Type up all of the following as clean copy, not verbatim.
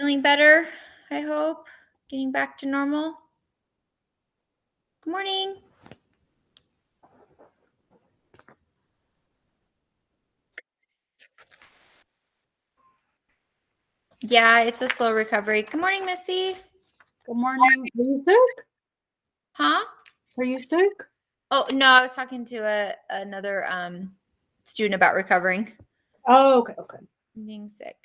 Feeling better, I hope. Getting back to normal. Good morning. Yeah, it's a slow recovery. Good morning, Missy. Good morning. Are you sick? Huh? Are you sick? Oh, no, I was talking to another student about recovering. Oh, okay. I'm being sick.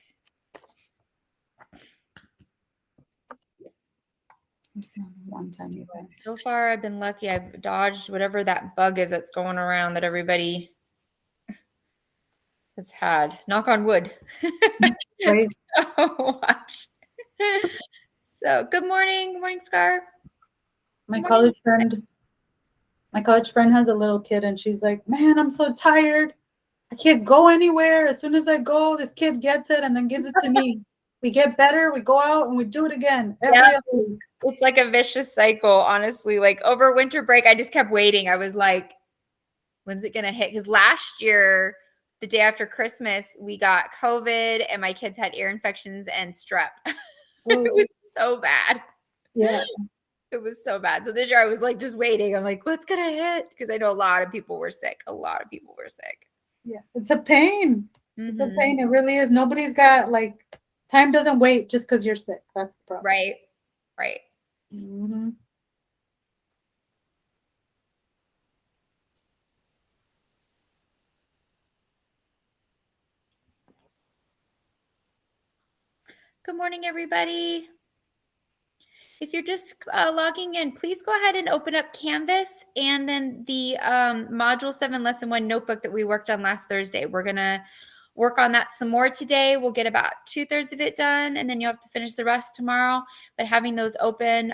It's not a one-time event. So far, I've been lucky. I've dodged whatever that bug is that's going around that everybody has had. Knock on wood. Right. So much. So, good morning. Good morning, Scar. My college friend has a little kid and she's like, man, I'm so tired. I can't go anywhere. As soon as I go, this kid gets it and then gives it to me. We get better, we go out and we do it again every other week. It's like a vicious cycle, honestly. Like over winter break, I just kept waiting. I was like, when's it going to hit? Because last year, the day after Christmas, we got COVID and my kids had ear infections and strep. It was so bad. Yeah. It was so bad. So this year I was like just waiting. I'm like, what's going to hit? Because I know a lot of people were sick. Yeah. It's a pain. Mm-hmm. It's a pain. It really is. Nobody's got time doesn't wait just because you're sick. That's the problem. Right. Mm-hmm. Good morning, everybody. If you're just logging in, please go ahead and open up Canvas and then the Module 7 Lesson 1 notebook that we worked on last Thursday. We're going to work on that some more today. We'll get about 2/3 of it done, and then you'll have to finish the rest tomorrow. But having those open,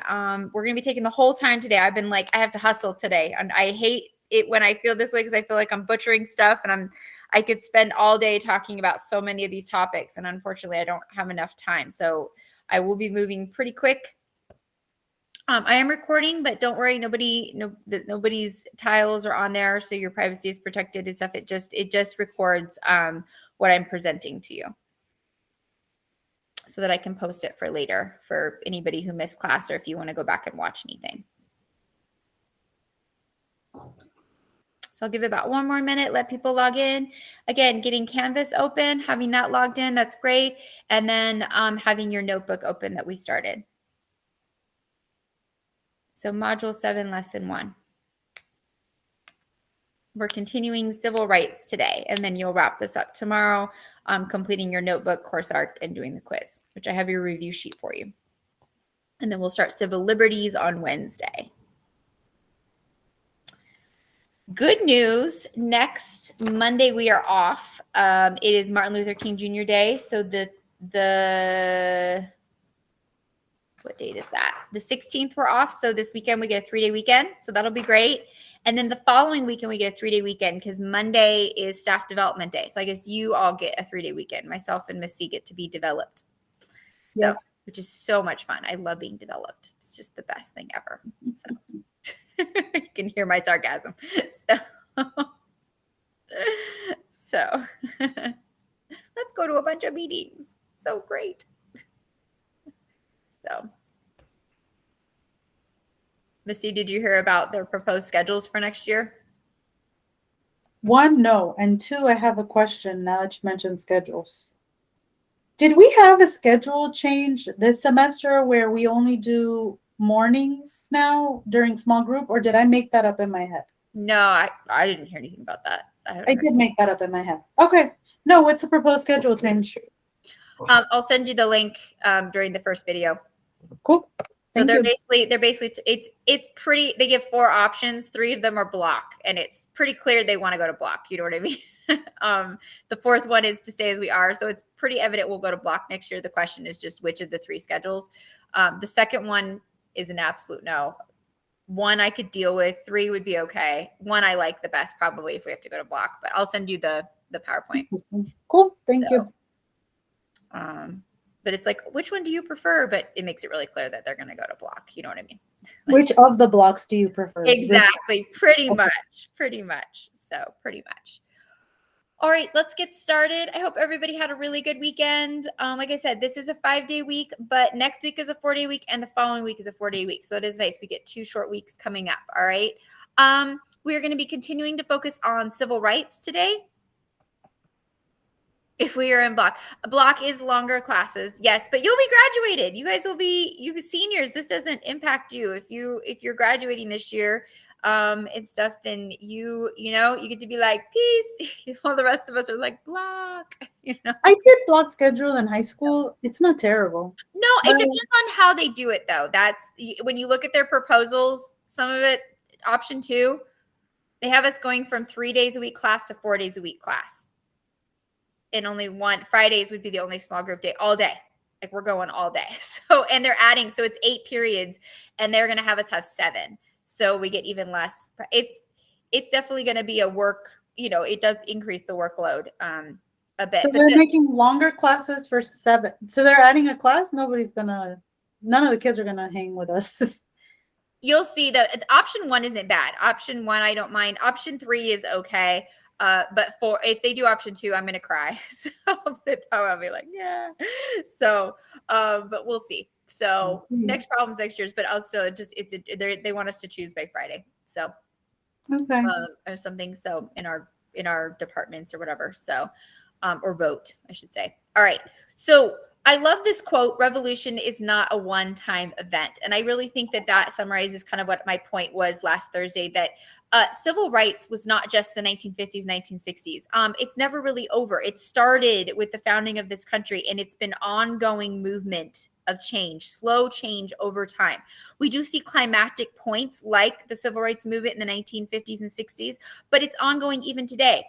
we're going to be taking the whole time today. I've been like, I have to hustle today. And I hate it when I feel this way because I feel like I'm butchering stuff, and I could spend all day talking about so many of these topics. And unfortunately, I don't have enough time. So I will be moving pretty quick. I am recording, but don't worry, nobody's tiles are on there, so your privacy is protected and stuff. It just records what I'm presenting to you, so that I can post it for later for anybody who missed class or if you want to go back and watch anything. So I'll give it about one more minute, let people log in. Again, getting Canvas open, having that logged in, that's great, and then having your notebook open that we started. So Module 7, Lesson 1. We're continuing civil rights today, and then you'll wrap this up tomorrow, completing your notebook, course arc, and doing the quiz, which I have your review sheet for you. And then we'll start civil liberties on Wednesday. Good news, next Monday we are off. It is Martin Luther King Jr. Day, so what date is that? The 16th we're off, so this weekend we get a 3-day weekend, so that'll be great. And then the following weekend we get a 3-day weekend because Monday is staff development day. So I guess you all get a 3-day weekend. Myself and Missy get to be developed. So, yeah. Which is so much fun. I love being developed. It's just the best thing ever. So you can hear my sarcasm. So let's go to a bunch of meetings. So great. So, Missy, did you hear about their proposed schedules for next year? 1, no. And 2, I have a question now that you mentioned schedules. Did we have a schedule change this semester where we only do mornings now during small group, or did I make that up in my head? No, I didn't hear anything about that. I did make that up in my head. Okay. No, what's the proposed schedule change? I'll send you the link during the first video. Cool. So they're basically it's pretty, they give 4 options, 3 of them are block, and it's pretty clear they want to go to block. You know what I mean? The 4th one is to stay as we are. So it's pretty evident we'll go to block next year. The question is just which of the 3 schedules. The second one is an absolute no. 1 I could deal with, 3 would be okay. 1 I like the best probably if we have to go to block, but I'll send you the PowerPoint. Cool. Thank you. But it's like, which one do you prefer? But it makes it really clear that they're going to go to block. You know what I mean? Which of the blocks do you prefer? Exactly. Pretty much. So pretty much. All right, let's get started. I hope everybody had a really good weekend. Like I said, this is a 5-day week, but next week is a 4-day week, and the following week is a 4-day week. So it is nice. We get 2 short weeks coming up. All right. We are going to be continuing to focus on civil rights today. If we are in block, a block is longer classes, yes, but you'll be graduated. You guys will be seniors. This doesn't impact you if you're graduating this year and stuff. Then you get to be like peace. All the rest of us are like block. I did block schedule in high school. It's not terrible. No, it depends on how they do it though. That's when you look at their proposals. Some of it, option 2, they have us going from 3 days a week class to 4 days a week class. And only Fridays would be the only small group day all day. Like we're going all day. So, and they're adding, so it's 8 periods and they're going to have us have 7. So we get even less. It's definitely going to be a work, it does increase the workload a bit. So they're making longer classes for 7. So they're adding a class. None of the kids are going to hang with us. You'll see that option 1 isn't bad. Option 1, I don't mind. Option 3 is okay. But if they do option 2, I'm going to cry. So I'll be like, yeah. So, but we'll see. So next problem's next year's, but also they want us to choose by Friday. So, okay. Or something. So in our departments or whatever. So, or vote, I should say. All right. So I love this quote, revolution is not a one-time event. And I really think that summarizes kind of what my point was last Thursday, that civil rights was not just the 1950s, 1960s. It's never really over. It started with the founding of this country, and it's been ongoing movement of change, slow change over time. We do see climactic points like the civil rights movement in the 1950s and 60s, but it's ongoing even today.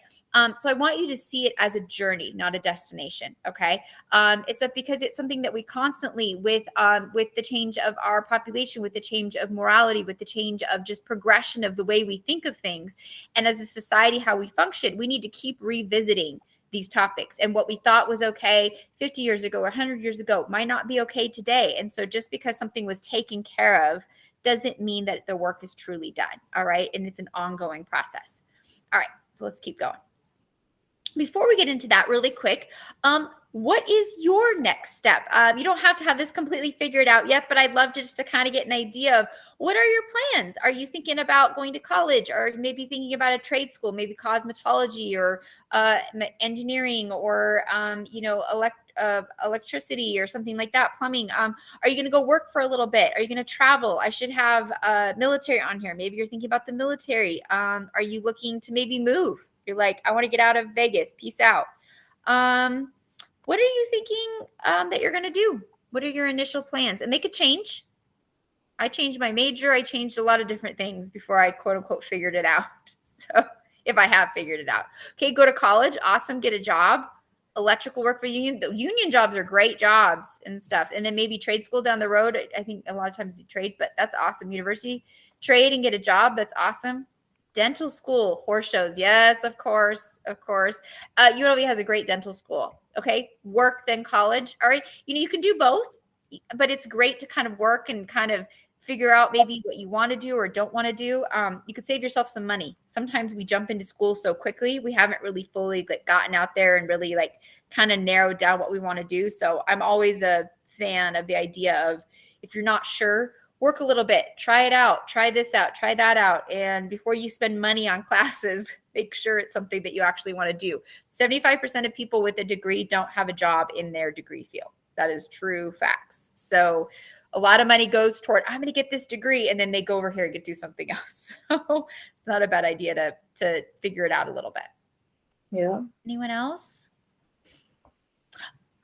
So I want you to see it as a journey, not a destination. Okay. It's because it's something that we constantly with the change of our population, with the change of morality, with the change of just progression of the way we think of things. And as a society, how we function, we need to keep revisiting these topics, and what we thought was okay 50 years ago or 100 years ago might not be okay today. And so just because something was taken care of doesn't mean that the work is truly done. All right. And it's an ongoing process. All right. So let's keep going. Before we get into that really quick, what is your next step? You don't have to have this completely figured out yet, but I'd love just to kind of get an idea of what are your plans? Are you thinking about going to college, or maybe thinking about a trade school, maybe cosmetology or engineering, or electricity or something like that, plumbing? Are you going to go work for a little bit? Are you going to travel? I should have military on here. Maybe you're thinking about the military. Are you looking to maybe move? You're like, I want to get out of Vegas. Peace out. What are you thinking that you're going to do? What are your initial plans? And they could change. I changed my major. I changed a lot of different things before I quote unquote figured it out. So if I have figured it out. Okay, go to college. Awesome. Get a job. Electrical work for union. The union jobs are great jobs and stuff. And then maybe trade school down the road. I think a lot of times you trade, but that's awesome. University, trade and get a job. That's awesome. Dental school, horse shows. Yes, of course, of course. UNLV has a great dental school. Okay, work then college. All right, you can do both, but it's great to kind of work and kind of figure out maybe what you want to do or don't want to do. You could save yourself some money. Sometimes we jump into school so quickly, we haven't really fully gotten out there and really kind of narrowed down what we want to do. So I'm always a fan of the idea of, if you're not sure, work a little bit, try it out, try this out, try that out. And before you spend money on classes, make sure it's something that you actually want to do. 75% of people with a degree don't have a job in their degree field. That is true facts. So a lot of money goes toward, I'm going to get this degree, and then they go over here and do something else. So it's not a bad idea to figure it out a little bit. Yeah. Anyone else?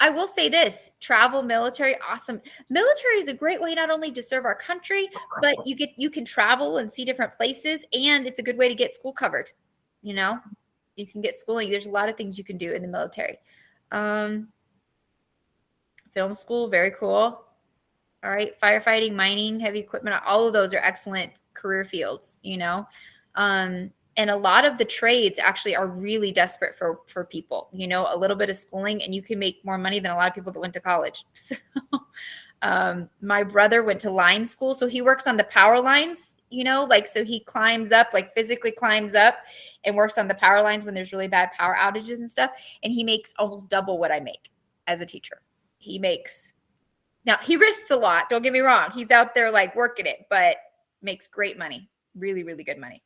I will say this, travel, military, awesome. Military is a great way not only to serve our country, but you can travel and see different places, and it's a good way to get school covered. You can get schooling. There's a lot of things you can do in the military. Film school, very cool. All right, firefighting, mining, heavy equipment, all of those are excellent career fields, and a lot of the trades actually are really desperate for people, a little bit of schooling, and you can make more money than a lot of people that went to college. So my brother went to line school, so he works on the power lines you know, like, so he climbs up, like physically climbs up and works on the power lines when there's really bad power outages and stuff. And he makes almost double what I make as a teacher. Now he risks a lot. Don't get me wrong. He's out there like working it, but makes great money, really, really good money.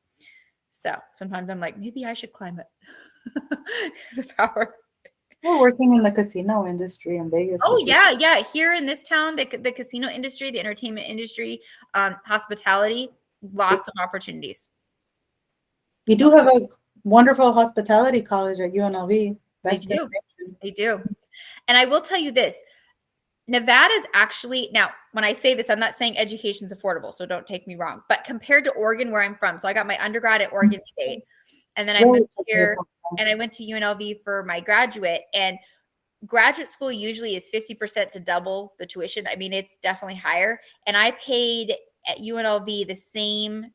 So sometimes I'm like, maybe I should climb it. The power. We're working in the casino industry in Vegas. Oh yeah, yeah. Here in this town, the casino industry, the entertainment industry, hospitality, lots of opportunities. You do have a wonderful hospitality college at UNLV. They do. They do. And I will tell you this, Nevada is actually, now when I say this, I'm not saying education's affordable, so don't take me wrong, but compared to Oregon, where I'm from, so I got my undergrad at Oregon State, and then I moved here and I went to UNLV for my graduate, and graduate school usually is 50% to double the tuition. I mean, it's definitely higher. And I paid at UNLV the same,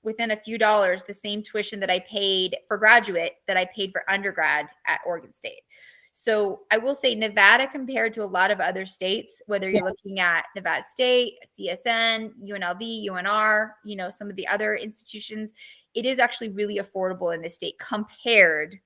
within a few dollars, the same tuition that I paid for graduate that I paid for undergrad at Oregon State. So I will say Nevada, compared to a lot of other states, whether you're looking at Nevada State, CSN, UNLV, UNR, you know, some of the other institutions, it is actually really affordable in this state compared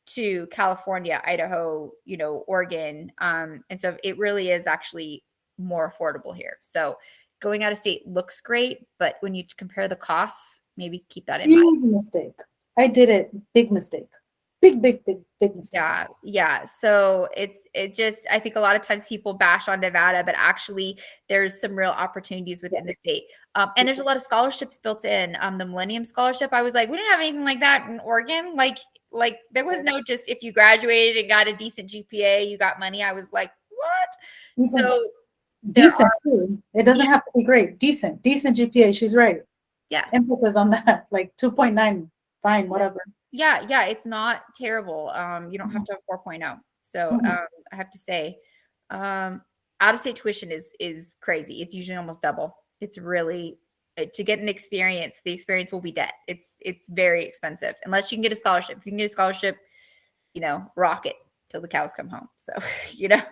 to California, Idaho, you know, Oregon. And so it really is actually more affordable here. So going out of state looks great, but when you compare the costs, maybe keep that in mind. Huge mistake. I did it. Big mistake. Big mistake. Yeah. So I think a lot of times people bash on Nevada, but actually there's some real opportunities within the state. And there's a lot of scholarships built in. The Millennium Scholarship, I was like, we didn't have anything like that in Oregon. Like there was no just if you graduated and got a decent GPA, you got money. I was like, what? So decent too. It doesn't have to be great. Decent GPA. She's right. Yeah. Emphasis on that, like 2.9. Fine, whatever. Yeah, it's not terrible. You don't have to have 4.0. So I have to say, out of state tuition is crazy. It's usually almost double. It's really, to get an experience, the experience will be debt. It's very expensive unless you can get a scholarship. If you can get a scholarship, you know, rock it till the cows come home. So, you know,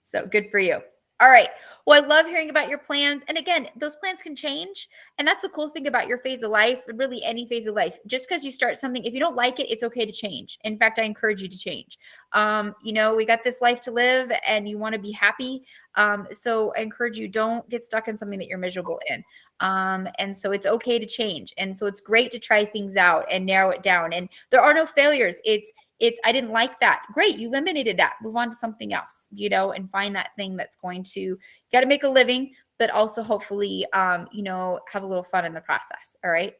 so good for you. All right. Well, I love hearing about your plans. And again, those plans can change. And that's the cool thing about your phase of life, really any phase of life. Just because you start something, if you don't like it, it's okay to change. In fact, I encourage you to change. You know, we got this life to live and you want to be happy. So I encourage you, don't get stuck in something that you're miserable in. And so it's okay to change. And so it's great to try things out and narrow it down. And there are no failures. I didn't like that. Great. You eliminated that. Move on to something else, you know, and find that thing that's going to, got to make a living, but also hopefully, you know, have a little fun in the process. All right.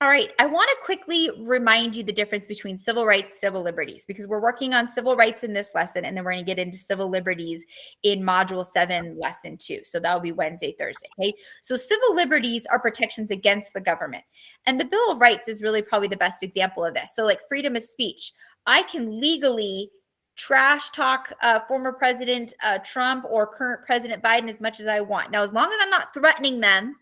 All right. I want to quickly remind you the difference between civil rights, civil liberties, because we're working on civil rights in this lesson, and then we're going to get into civil liberties in module 7, lesson 2. So that'll be Wednesday, Thursday. Okay. So civil liberties are protections against the government. And the Bill of Rights is really probably the best example of this. So like freedom of speech, I can legally trash talk former President Trump or current President Biden as much as I want. Now, as long as I'm not threatening them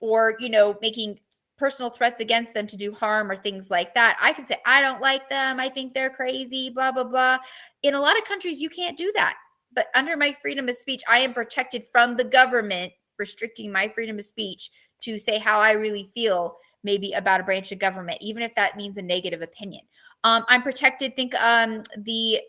or, you know, making personal threats against them to do harm or things like that, I can say, I don't like them. I think they're crazy, blah, blah, blah. In a lot of countries, you can't do that. But under my freedom of speech, I am protected from the government restricting my freedom of speech to say how I really feel maybe about a branch of government, even if that means a negative opinion. I'm protected. Think the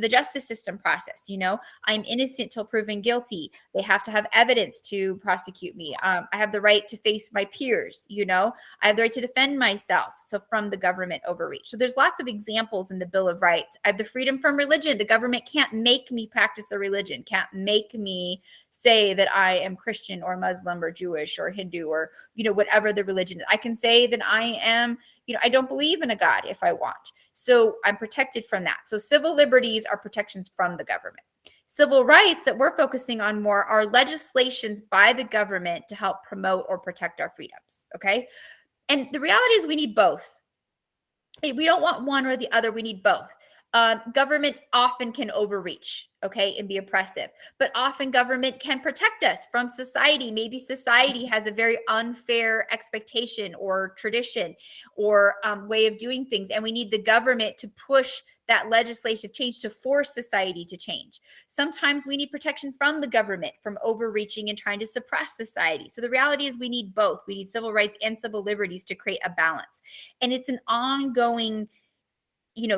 justice system process. You know, I'm innocent till proven guilty. They have to have evidence to prosecute me. I have the right to face my peers. You know, I have the right to defend myself. So from the government overreach. So there's lots of examples in the Bill of Rights. I have the freedom from religion. The government can't make me practice a religion. Can't make me say that I am Christian or Muslim or Jewish or Hindu or, you know, whatever the religion is. I can say that I am, you know, I don't believe in a God if I want. So I'm protected from that. So civil liberties are protections from the government. Civil rights that we're focusing on more are legislations by the government to help promote or protect our freedoms. Okay. And the reality is we need both. We don't want one or the other. We need both. Government often can overreach, okay, and be oppressive, but often government can protect us from society. Maybe society has a very unfair expectation or tradition or way of doing things, and we need the government to push that legislative change to force society to change. Sometimes we need protection from the government from overreaching and trying to suppress society. So the reality is we need both. We need civil rights and civil liberties to create a balance. And it's an ongoing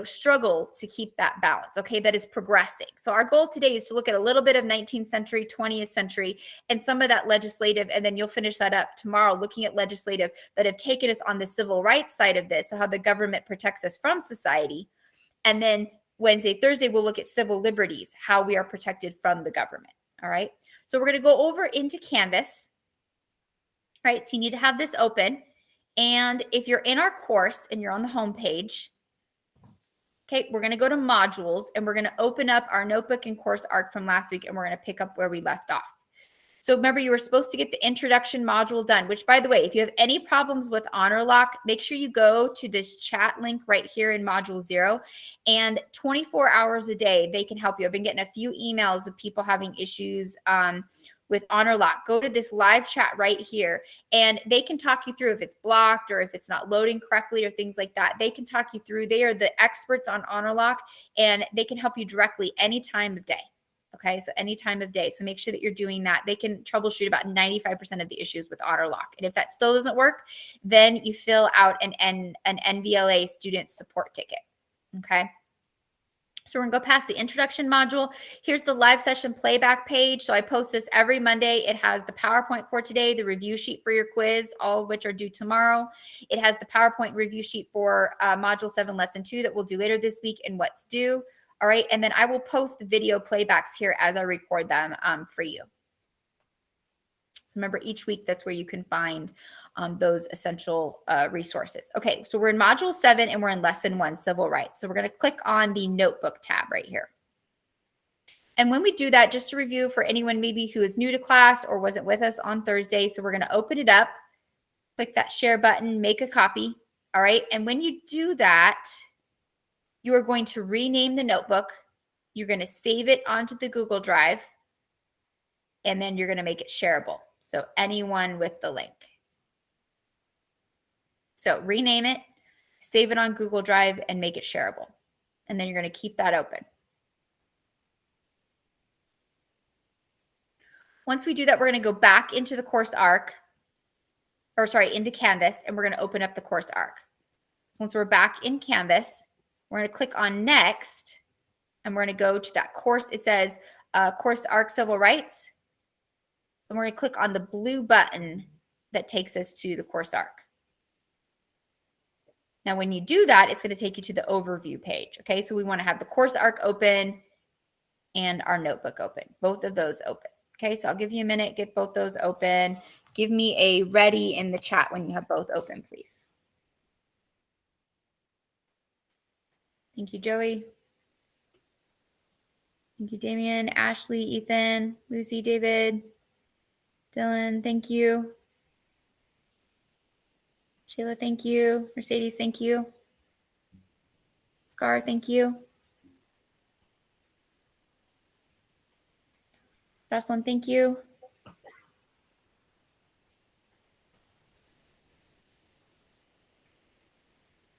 struggle to keep that balance, okay, that is progressing. So our goal today is to look at a little bit of 19th century, 20th century, and some of that legislative, and then you'll finish that up tomorrow looking at legislative that have taken us on the civil rights side of this, so how the government protects us from society. And then Wednesday, Thursday, we'll look at civil liberties, how we are protected from the government, all right? So we're going to go over into Canvas, all right? So you need to have this open. And if you're in our course and you're on the home page, okay, we're going to go to modules and we're going to open up our notebook and course arc from last week and we're going to pick up where we left off. So remember, you were supposed to get the introduction module done, which, by the way, if you have any problems with Honor Lock, make sure you go to this chat link right here in module 0, and 24 hours a day, they can help you. I've been getting a few emails of people having issues with Honor Lock. Go to this live chat right here and they can talk you through if it's blocked or if it's not loading correctly or things like that. They can talk you through. They are the experts on Honor Lock and they can help you directly any time of day. Okay, so any time of day. So make sure that you're doing that. They can troubleshoot about 95% of the issues with Honor Lock. And if that still doesn't work, then you fill out an NVLA student support ticket. Okay. So we're going to go past the introduction module. Here's the live session playback page. So I post this every Monday. It has the PowerPoint for today, the review sheet for your quiz, all of which are due tomorrow. It has the PowerPoint review sheet for Module 7, Lesson 2 that we'll do later this week and what's due. All right. And then I will post the video playbacks here as I record them for you. So remember, each week, that's where you can find those essential resources. Okay, so we're in Module 7 and we're in Lesson 1, Civil Rights. So we're going to click on the Notebook tab right here. And when we do that, just to review for anyone maybe who is new to class or wasn't with us on Thursday, so we're going to open it up, click that share button, make a copy. All right, and when you do that, you are going to rename the notebook. You're going to save it onto the Google Drive, and then you're going to make it shareable. So anyone with the link. So rename it, save it on Google Drive, and make it shareable. And then you're going to keep that open. Once we do that, we're going to go back into the course arc, or sorry, into Canvas, and we're going to open up the course arc. So once we're back in Canvas, we're going to click on Next, and we're going to go to that course. It says Course Arc Civil Rights. And we're going to click on the blue button that takes us to the course arc. Now, when you do that, it's going to take you to the overview page. Okay, so we want to have the course arc open and our notebook open, both of those open. Okay, so I'll give you a minute, get both those open. Give me a ready in the chat when you have both open, please. Thank you, Joey. Thank you, Damien, Ashley, Ethan, Lucy, David, Dylan, thank you. Sheila, thank you. Mercedes, thank you. Scar, thank you. Jocelyn, thank you.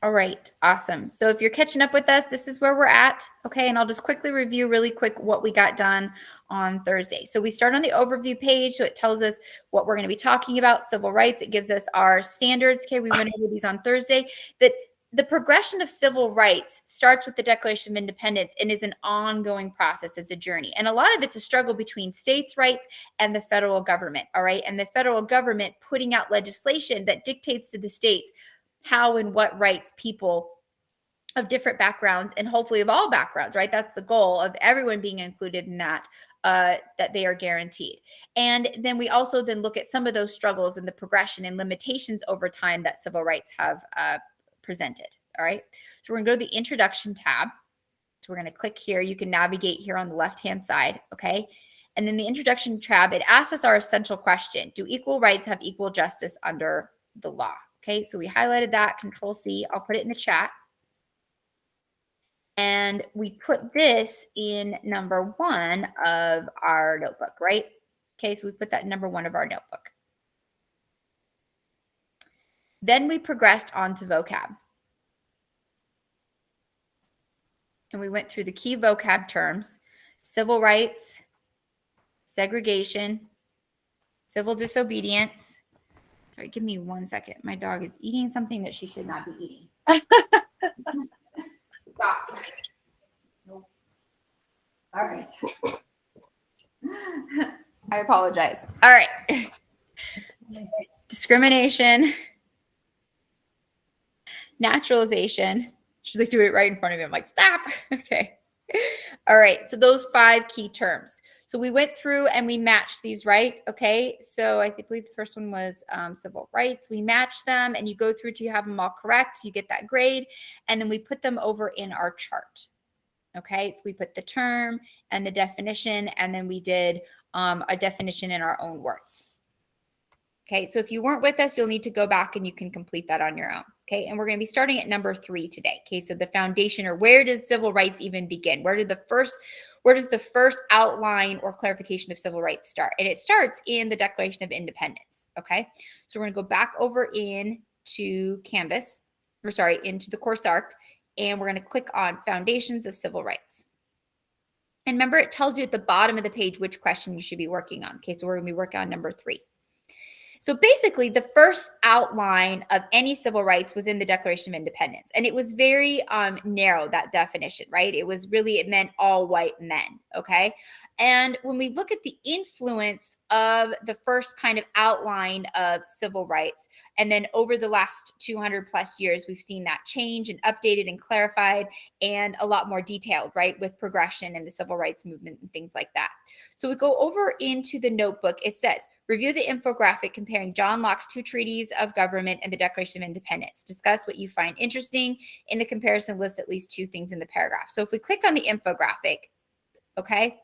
All right, awesome. So if you're catching up with us, this is where we're at, okay? And I'll just quickly review really quick what we got done on Thursday. So we start on the overview page, so it tells us what we're gonna be talking about, civil rights. It gives us our standards, okay? We went over these on Thursday. That the progression of civil rights starts with the Declaration of Independence and is an ongoing process. It's a journey. And a lot of it's a struggle between states' rights and the federal government, all right? And the federal government putting out legislation that dictates to the states how and what rights people of different backgrounds and hopefully of all backgrounds, right? That's the goal of everyone being included in that, that they are guaranteed. And then we also then look at some of those struggles and the progression and limitations over time that civil rights have presented, all right? So we're gonna go to the introduction tab. So we're gonna click here. You can navigate here on the left-hand side, okay? And then the introduction tab, it asks us our essential question. Do equal rights have equal justice under the law? Okay, so we highlighted that, Control C. I'll put it in the chat. And we put this in number 1 of our notebook, right? Okay, so we put that in number 1 of our notebook. Then we progressed on to vocab. And we went through the key vocab terms: civil rights, segregation, civil disobedience. Sorry, give me 1 second. My dog is eating something that she should not be eating. Stop. Nope. All right. I apologize. All right. Discrimination, naturalization. She's like, do it right in front of me. I'm like, stop. Okay. All right. So those 5 key terms. So we went through and we matched these, right? Okay. So I believe the first one was civil rights. We matched them and you go through till you have them all correct. You get that grade. And then we put them over in our chart. Okay. So we put the term and the definition, and then we did a definition in our own words. Okay, so if you weren't with us, you'll need to go back and you can complete that on your own. Okay, and we're going to be starting at number 3 today. Okay, so the foundation, or where does civil rights even begin? Where does the first outline or clarification of civil rights start? And it starts in the Declaration of Independence. Okay, so we're going to go back over into Canvas, into the course arc, and we're going to click on Foundations of Civil Rights. And remember, it tells you at the bottom of the page which question you should be working on. Okay, so we're going to be working on number 3. So basically, the first outline of any civil rights was in the Declaration of Independence. And it was very narrow, that definition, right? It meant all white men, okay? And when we look at the influence of the first kind of outline of civil rights, and then over the last 200 plus years, we've seen that change and updated and clarified and a lot more detailed, right? With progression and the civil rights movement and things like that. So we go over into the notebook. It says, review the infographic comparing John Locke's 2 treaties of government and the Declaration of Independence. Discuss what you find interesting. In the comparison, list at least 2 things in the paragraph. So if we click on the infographic, okay,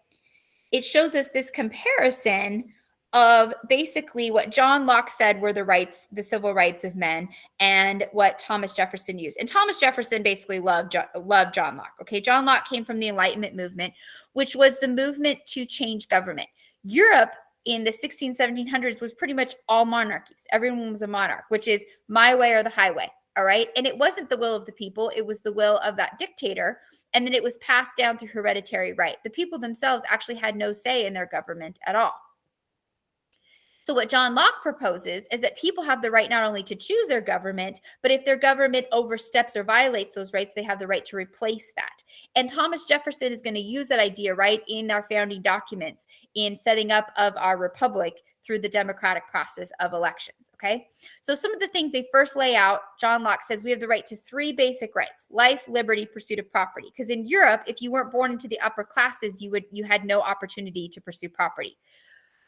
it shows us this comparison of basically what John Locke said were the civil rights of men, and what Thomas Jefferson used. And Thomas Jefferson basically loved John Locke. Okay, John Locke came from the Enlightenment movement, which was the movement to change government. Europe in the 1700s was pretty much all monarchies. Everyone was a monarch, which is my way or the highway. All right. And it wasn't the will of the people. It was the will of that dictator. And then it was passed down through hereditary right. The people themselves actually had no say in their government at all. So what John Locke proposes is that people have the right not only to choose their government, but if their government oversteps or violates those rights, they have the right to replace that. And Thomas Jefferson is going to use that idea, right, in our founding documents in setting up of our republic through the democratic process of elections, okay? So some of the things they first lay out, John Locke says we have the right to 3 basic rights: life, liberty, pursuit of property. Because in Europe, if you weren't born into the upper classes, you had no opportunity to pursue property.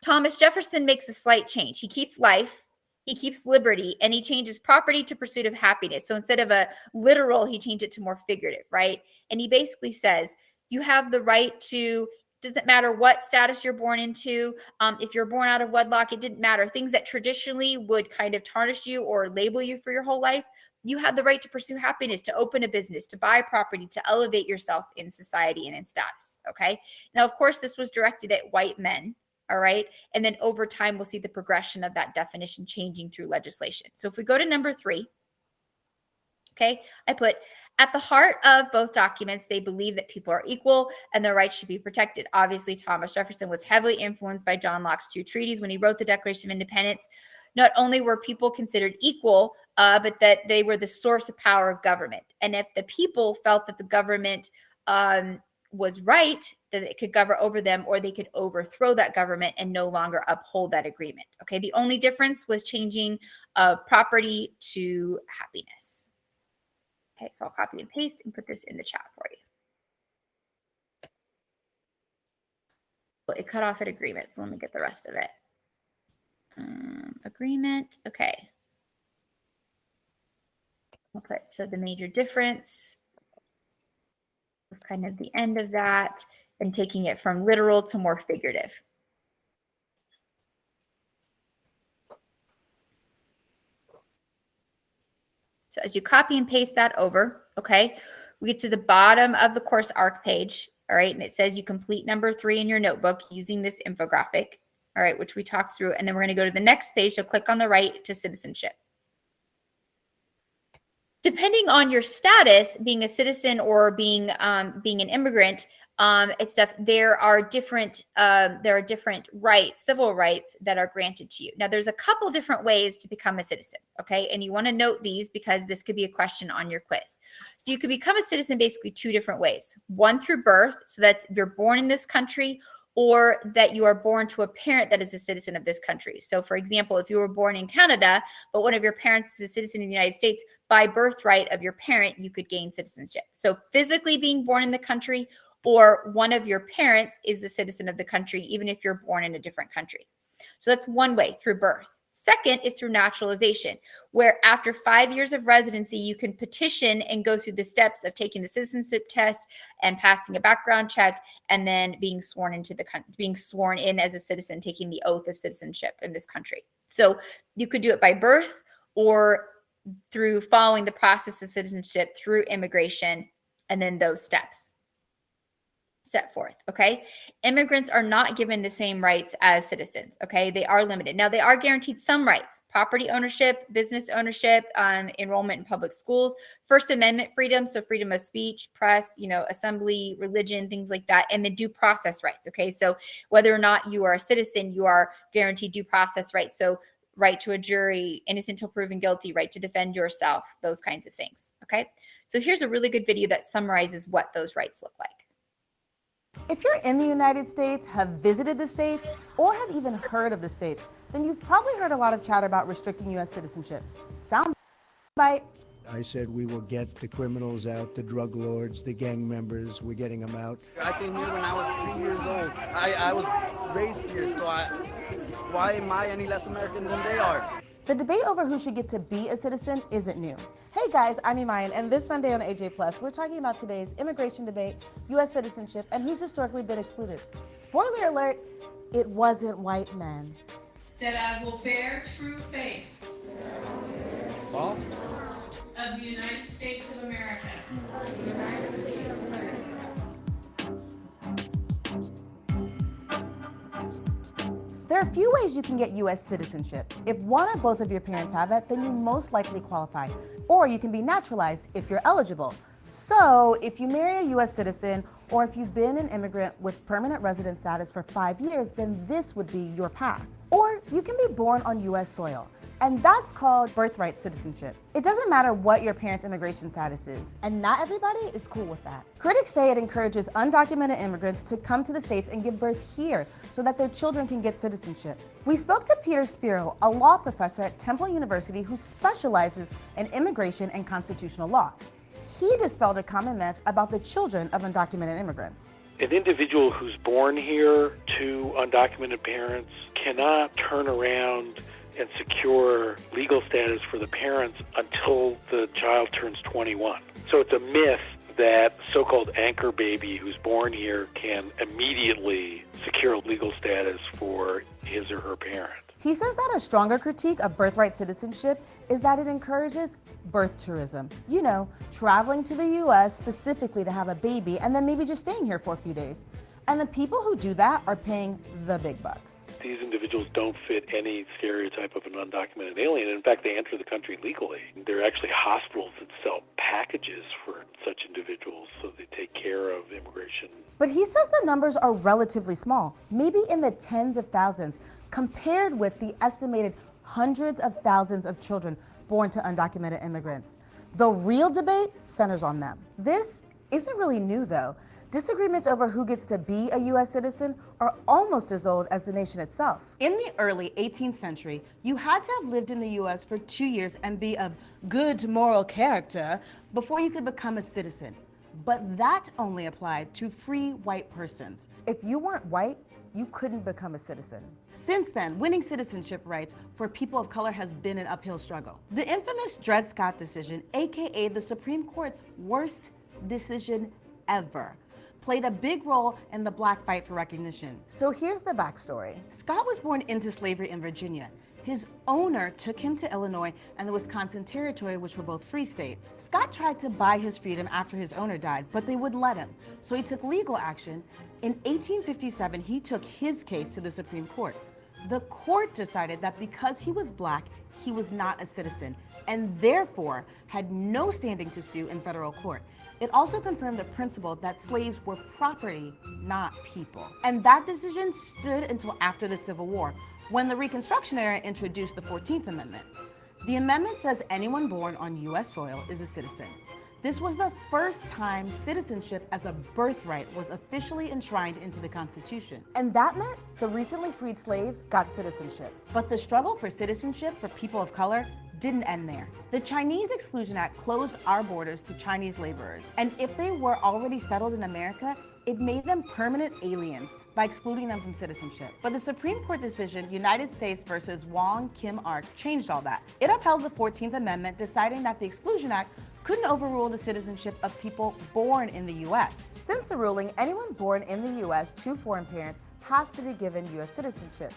Thomas Jefferson makes a slight change. He keeps life, he keeps liberty, and he changes property to pursuit of happiness. So instead of a literal, he changed it to more figurative, right? And he basically says, you have the right to, doesn't matter what status you're born into. If you're born out of wedlock, it didn't matter. Things that traditionally would kind of tarnish you or label you for your whole life, you have the right to pursue happiness, to open a business, to buy property, to elevate yourself in society and in status, okay? Now, of course, this was directed at white men. All right. And then over time, we'll see the progression of that definition changing through legislation. So if we go to number 3, okay, I put at the heart of both documents, they believe that people are equal and their rights should be protected. Obviously, Thomas Jefferson was heavily influenced by John Locke's 2 treaties when he wrote the Declaration of Independence. Not only were people considered equal, but that they were the source of power of government. And if the people felt that the government was right, that it could govern over them, or they could overthrow that government and no longer uphold that agreement. Okay, the only difference was changing property to happiness. Okay, so I'll copy and paste and put this in the chat for you. Well, it cut off at agreement, so let me get the rest of it. Agreement, okay. I'll put, so the major difference was kind of the end of that, and taking it from literal to more figurative. So as you copy and paste that over, okay, We get to the bottom of the course arc page, all right, and it says you complete number 3 in your notebook using this infographic, all right, which we talked through, and then we're going to go to the next page. So click on the right to citizenship. Depending on your status, being a citizen or being an immigrant, and stuff, there are different rights, civil rights that are granted to you. Now, there's a couple different ways to become a citizen, okay? And you want to note these because this could be a question on your quiz. So you could become a citizen basically 2 different ways. One through birth, so that's you're born in this country, or that you are born to a parent that is a citizen of this country. So for example, if you were born in Canada, but one of your parents is a citizen in the United States, by birthright of your parent, you could gain citizenship. So physically being born in the country, or one of your parents is a citizen of the country, even if you're born in a different country. So that's one way, through birth. Second is through naturalization, where after 5 years of residency, you can petition and go through the steps of taking the citizenship test and passing a background check, and then being sworn in as a citizen, taking the oath of citizenship in this country. So you could do it by birth or through following the process of citizenship through immigration, and then those steps set forth, okay? Immigrants are not given the same rights as citizens, okay? They are limited. Now, they are guaranteed some rights: property ownership, business ownership, enrollment in public schools, First Amendment freedom, so freedom of speech, press, assembly, religion, things like that, and the due process rights, okay? So whether or not you are a citizen, you are guaranteed due process rights. So right to a jury, innocent till proven guilty, right to defend yourself, those kinds of things, okay? So here's a really good video that summarizes what those rights look like. If you're in the United States, have visited the States, or have even heard of the States, then you've probably heard a lot of chatter about restricting U.S. citizenship. Soundbite. I said we will get the criminals out, the drug lords, the gang members. We're getting them out. I came here when I was 3 years old. I was raised here, so why am I any less American than they are? The debate over who should get to be a citizen isn't new. Hey guys, I'm Iman, and this Sunday on AJ Plus, we're talking about today's immigration debate, U.S. citizenship, and who's historically been excluded. Spoiler alert, it wasn't white men. That I will bear true faith Well, of the United States of America. There are a few ways you can get U.S. citizenship. If one or both of your parents have it, then you most likely qualify. Or you can be naturalized if you're eligible. So if you marry a U.S. citizen, or if you've been an immigrant with permanent resident status for 5 years, then this would be your path. Or you can be born on U.S. soil, and that's called birthright citizenship. It doesn't matter what your parents' immigration status is, and not everybody is cool with that. Critics say it encourages undocumented immigrants to come to the States and give birth here so that their children can get citizenship. We spoke to Peter Spiro, a law professor at Temple University who specializes in immigration and constitutional law. He dispelled a common myth about the children of undocumented immigrants. An individual who's born here to undocumented parents cannot turn around and secure legal status for the parents until the child turns 21. So it's a myth that so-called anchor baby who's born here can immediately secure legal status for his or her parent. He says that a stronger critique of birthright citizenship is that it encourages birth tourism. You know, traveling to the U.S. specifically to have a baby and then maybe just staying here for a few days. And the people who do that are paying the big bucks. These individuals don't fit any stereotype of an undocumented alien. In fact, they enter the country legally. There are actually hospitals that sell packages for such individuals, so they take care of immigration. But he says the numbers are relatively small, maybe in the tens of thousands, compared with the estimated hundreds of thousands of children born to undocumented immigrants. The real debate centers on them. This isn't really new, though. Disagreements over who gets to be a U.S. citizen are almost as old as the nation itself. In the early 18th century, you had to have lived in the U.S. for 2 years and be of good moral character before you could become a citizen. But that only applied to free white persons. If you weren't white, you couldn't become a citizen. Since then, winning citizenship rights for people of color has been an uphill struggle. The infamous Dred Scott decision, aka the Supreme Court's worst decision ever, played a big role in the black fight for recognition. So here's the backstory. Scott was born into slavery in Virginia. His owner took him to Illinois and the Wisconsin Territory, which were both free states. Scott tried to buy his freedom after his owner died, but they wouldn't let him. So he took legal action. In 1857, he took his case to the Supreme Court. The court decided that because he was black, he was not a citizen and therefore had no standing to sue in federal court. It also confirmed the principle that slaves were property, not people. And that decision stood until after the Civil War, when the Reconstruction era introduced the 14th Amendment. The amendment says anyone born on U.S. soil is a citizen. This was the first time citizenship as a birthright was officially enshrined into the Constitution. And that meant the recently freed slaves got citizenship. But the struggle for citizenship for people of color didn't end there. The Chinese Exclusion Act closed our borders to Chinese laborers. And if they were already settled in America, it made them permanent aliens by excluding them from citizenship. But the Supreme Court decision, United States versus Wong Kim Ark, changed all that. It upheld the 14th Amendment, deciding that the Exclusion Act couldn't overrule the citizenship of people born in the U.S. Since the ruling, anyone born in the U.S. to foreign parents has to be given U.S. citizenship,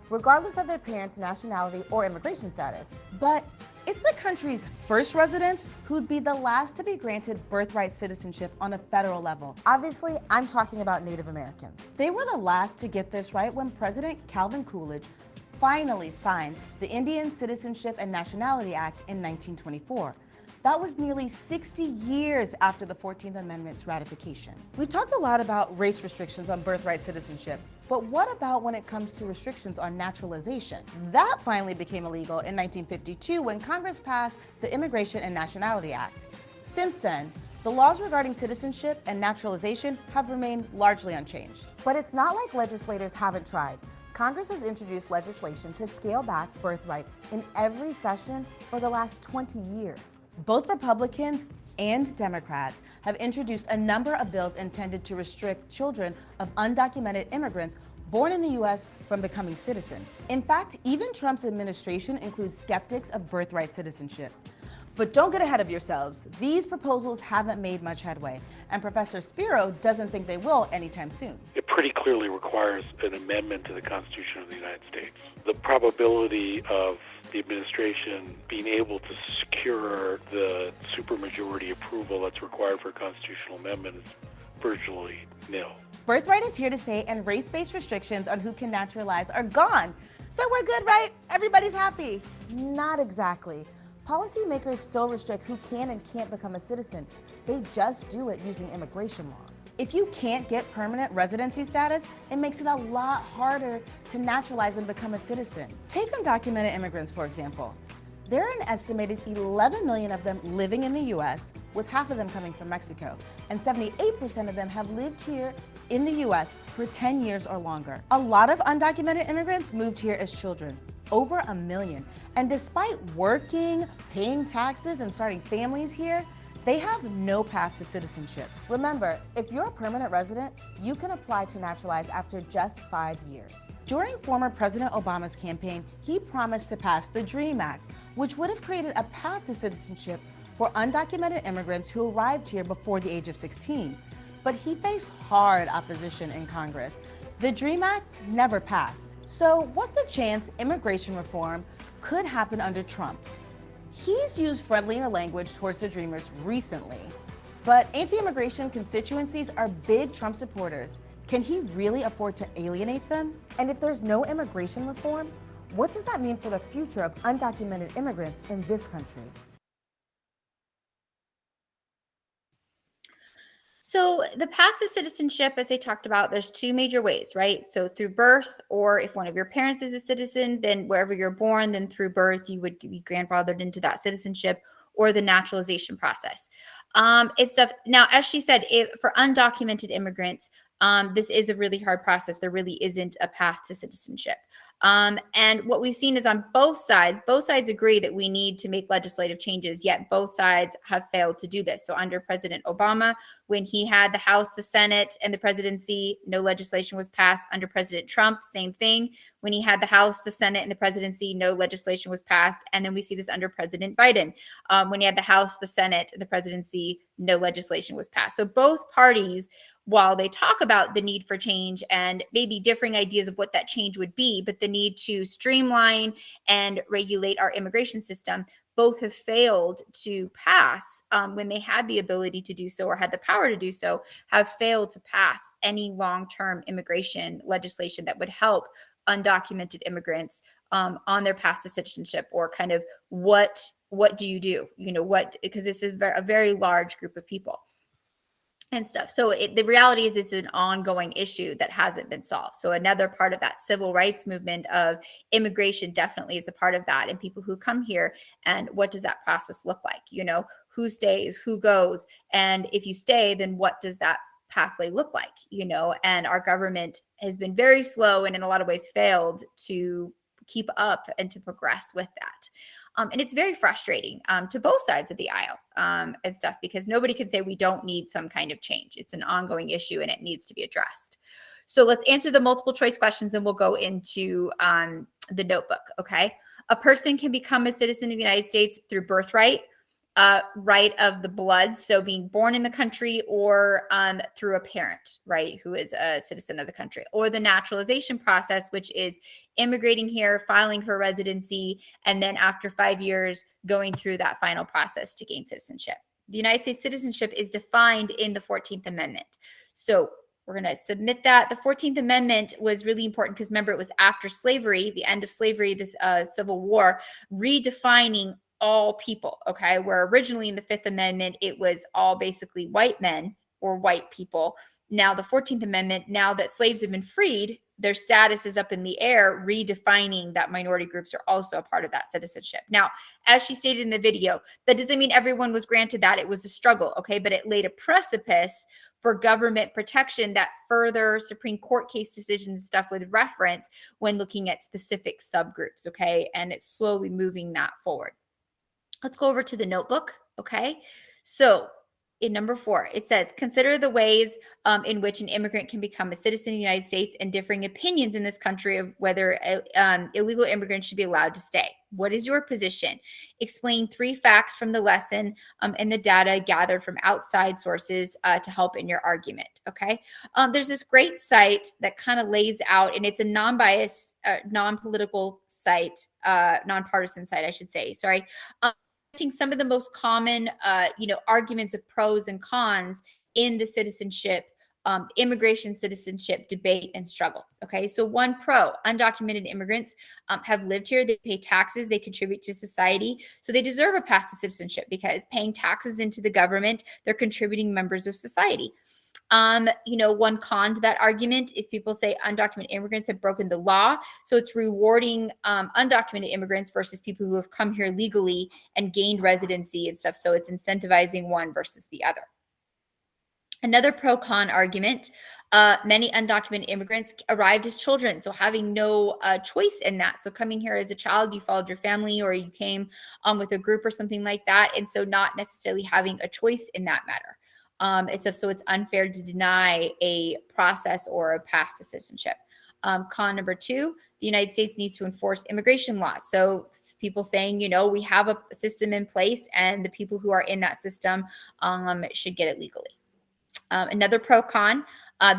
regardless of their parents' nationality or immigration status. But it's the country's first residents who'd be the last to be granted birthright citizenship on a federal level. Obviously, I'm talking about Native Americans. They were the last to get this right when President Calvin Coolidge finally signed the Indian Citizenship and Nationality Act in 1924. That was nearly 60 years after the 14th Amendment's ratification. We talked a lot about race restrictions on birthright citizenship, but what about when it comes to restrictions on naturalization? That finally became illegal in 1952 when Congress passed the Immigration and Nationality Act. Since then, the laws regarding citizenship and naturalization have remained largely unchanged. But it's not like legislators haven't tried. Congress has introduced legislation to scale back birthright in every session for the last 20 years. Both Republicans and Democrats have introduced a number of bills intended to restrict children of undocumented immigrants born in the U.S. from becoming citizens. In fact, even Trump's administration includes skeptics of birthright citizenship. But don't get ahead of yourselves. These proposals haven't made much headway, and Professor Spiro doesn't think they will anytime soon. It pretty clearly requires an amendment to the Constitution of the United States. The probability of the administration being able to secure the supermajority approval that's required for a constitutional amendment is virtually nil. Birthright is here to stay, and race-based restrictions on who can naturalize are gone. So we're good, right? Everybody's happy. Not exactly. Policymakers still restrict who can and can't become a citizen. They just do it using immigration laws. If you can't get permanent residency status, it makes it a lot harder to naturalize and become a citizen. Take undocumented immigrants, for example. There are an estimated 11 million of them living in the U.S., with half of them coming from Mexico, and 78% of them have lived here in the U.S. for 10 years or longer. A lot of undocumented immigrants moved here as children, over 1 million. And despite working, paying taxes, and starting families here, they have no path to citizenship. Remember, if you're a permanent resident, you can apply to naturalize after just 5 years. During former President Obama's campaign, he promised to pass the DREAM Act, which would have created a path to citizenship for undocumented immigrants who arrived here before the age of 16. But he faced hard opposition in Congress. The DREAM Act never passed. So what's the chance immigration reform could happen under Trump? He's used friendlier language towards the Dreamers recently, but anti-immigration constituencies are big Trump supporters. Can he really afford to alienate them? And if there's no immigration reform, what does that mean for the future of undocumented immigrants in this country? So the path to citizenship, as I talked about, there's two major ways, right? So through birth, or if one of your parents is a citizen, then wherever you're born, then through birth, you would be grandfathered into that citizenship, or the naturalization process. It's tough. Now, as she said, for undocumented immigrants, this is a really hard process. There really isn't a path to citizenship. And what we've seen is on both sides agree that we need to make legislative changes, yet both sides have failed to do this. So under President Obama, when he had the House, the Senate, and the presidency, no legislation was passed. Under President Trump, same thing. When he had the House, the Senate, and the presidency, no legislation was passed. And then we see this under President Biden. When he had the House, the Senate, and the presidency, no legislation was passed. So both parties while they talk about the need for change and maybe differing ideas of what that change would be, but the need to streamline and regulate our immigration system, both have failed to pass when they had the ability to do so or had the power to do so, have failed to pass any long-term immigration legislation that would help undocumented immigrants on their path to citizenship, or kind of what do you do? What, because this is a very large group of people and stuff. So the reality is it's an ongoing issue that hasn't been solved. So another part of that civil rights movement of immigration definitely is a part of that. And people who come here, and what does that process look like? Who stays, who goes, and if you stay, then what does that pathway look like? And our government has been very slow and in a lot of ways failed to keep up and to progress with that. And it's very frustrating to both sides of the aisle and stuff, because nobody can say we don't need some kind of change. It's an ongoing issue and it needs to be addressed. So let's answer the multiple choice questions and we'll go into the notebook, okay? A person can become a citizen of the United States through birthright, right of the blood, so being born in the country, or through a parent, right, who is a citizen of the country, or the naturalization process, which is immigrating here, filing for residency, and then after 5 years, going through that final process to gain citizenship. The United States citizenship is defined in the 14th Amendment. So we're going to submit that. The 14th Amendment was really important because remember, it was after slavery, the end of slavery, this Civil War, redefining all people, okay? Where originally in the Fifth Amendment, it was all basically white men or white people. Now the 14th Amendment, now that slaves have been freed, their status is up in the air, redefining that minority groups are also a part of that citizenship. Now, as she stated in the video, that doesn't mean everyone was granted that. It was a struggle, okay? But it laid a precipice for government protection that further Supreme Court case decisions and stuff with reference when looking at specific subgroups, okay? And it's slowly moving that forward. Let's go over to the notebook, okay? So in number 4, it says, consider the ways in which an immigrant can become a citizen of the United States and differing opinions in this country of whether illegal immigrants should be allowed to stay. What is your position? Explain 3 facts from the lesson and the data gathered from outside sources to help in your argument, okay? There's this great site that kind of lays out, and it's a non-biased, non-political site, nonpartisan site, I should say, sorry. Some of the most common, arguments of pros and cons in the citizenship, immigration citizenship debate and struggle. Okay, so one pro: undocumented immigrants have lived here, they pay taxes, they contribute to society, so they deserve a path to citizenship because paying taxes into the government, they're contributing members of society. One con to that argument is people say undocumented immigrants have broken the law. So it's rewarding undocumented immigrants versus people who have come here legally and gained residency and stuff. So it's incentivizing one versus the other. Another pro-con argument, many undocumented immigrants arrived as children, so having no choice in that. So coming here as a child, you followed your family or you came with a group or something like that. And so not necessarily having a choice in that matter. So it's unfair to deny a process or a path to citizenship. Con number 2, the United States needs to enforce immigration laws. So people saying, we have a system in place and the people who are in that system should get it legally. Another pro-con,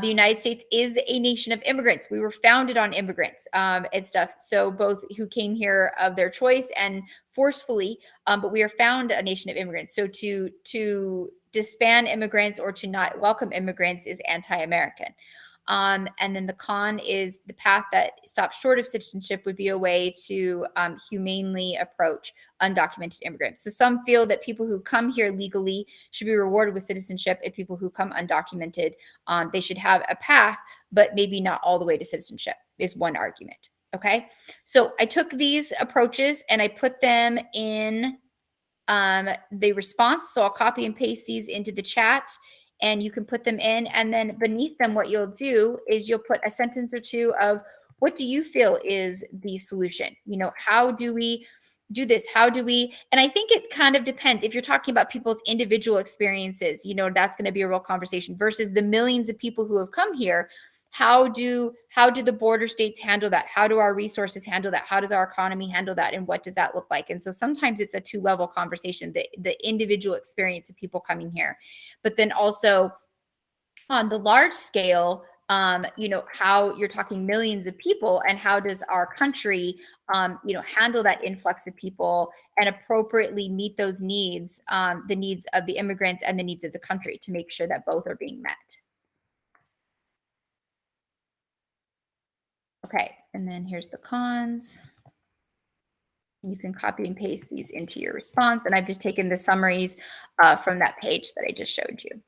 the United States is a nation of immigrants. We were founded on immigrants and stuff. So both who came here of their choice and forcefully, but we are found a nation of immigrants. So to disband immigrants or to not welcome immigrants is anti-American. And then the con is the path that stops short of citizenship would be a way to humanely approach undocumented immigrants. So some feel that people who come here legally should be rewarded with citizenship, and people who come undocumented, they should have a path, but maybe not all the way to citizenship is one argument. Okay, so I took these approaches and I put them in the response. So I'll copy and paste these into the chat and you can put them in. And then beneath them, what you'll do is you'll put a sentence or two of what do you feel is the solution? How do we do this? How do we, and I think it kind of depends. If you're talking about people's individual experiences, that's going to be a real conversation versus the millions of people who have come here. How do the border states handle that? How do our resources handle that? How does our economy handle that? And what does that look like? And so sometimes it's a 2-level conversation, the individual experience of people coming here, but then also On the large scale, how you're talking millions of people, and how does our country, handle that influx of people and appropriately meet those needs, the needs of the immigrants and the needs of the country, to make sure that both are being met. Okay, and then here's the cons. You can copy and paste these into your response, and I've just taken the summaries from that page that I just showed you.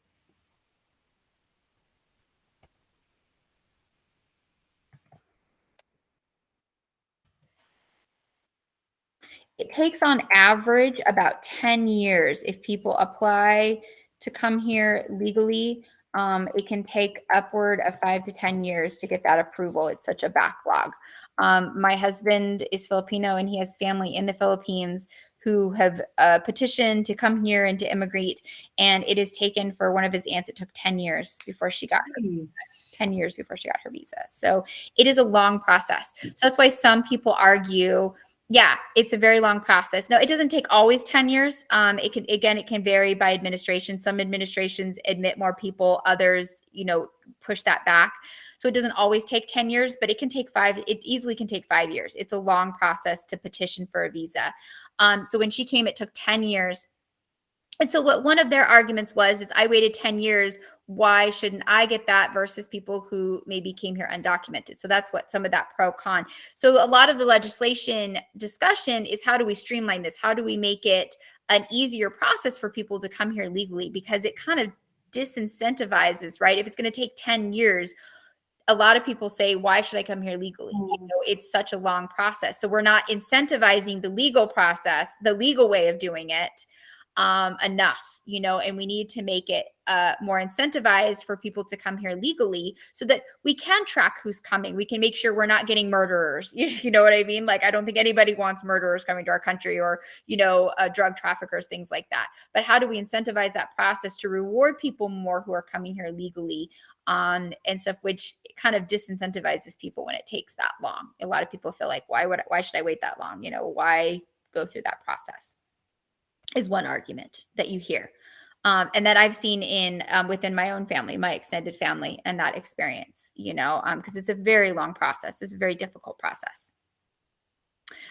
It takes on average about 10 years if people apply to come here legally. It can take upward of 5 to 10 years to get that approval. It's such a backlog. My husband is Filipino, and he has family in the Philippines who have petitioned to come here and to immigrate. And it has taken, for one of his aunts, it took 10 years before she got her visa. 10 years before she got her visa. So it is a long process. So that's why some people argue, yeah, it's a very long process. No, it doesn't take always 10 years. It can vary by administration. Some administrations admit more people, others, push that back. So it doesn't always take 10 years, but it can take 5. It easily can take 5 years. It's a long process to petition for a visa. So when she came, it took 10 years. And so what one of their arguments was, is I waited 10 years. Why shouldn't I get that versus people who maybe came here undocumented? So that's what some of that pro con. So a lot of the legislation discussion is, how do we streamline this? How do we make it an easier process for people to come here legally? Because it kind of disincentivizes, right? If it's going to take 10 years, a lot of people say, why should I come here legally? It's such a long process. So we're not incentivizing the legal process, the legal way of doing it, enough, and we need to make it more incentivized for people to come here legally, so that we can track who's coming. We can make sure we're not getting murderers. You know what I mean? Like, I don't think anybody wants murderers coming to our country, or, drug traffickers, things like that. But how do we incentivize that process to reward people more who are coming here legally, and stuff, which kind of disincentivizes people when it takes that long. A lot of people feel like, why should I wait that long? Why go through that process? Is one argument that you hear, and that I've seen in within my own family, my extended family, and that experience, because it's a very long process. It's a very difficult process.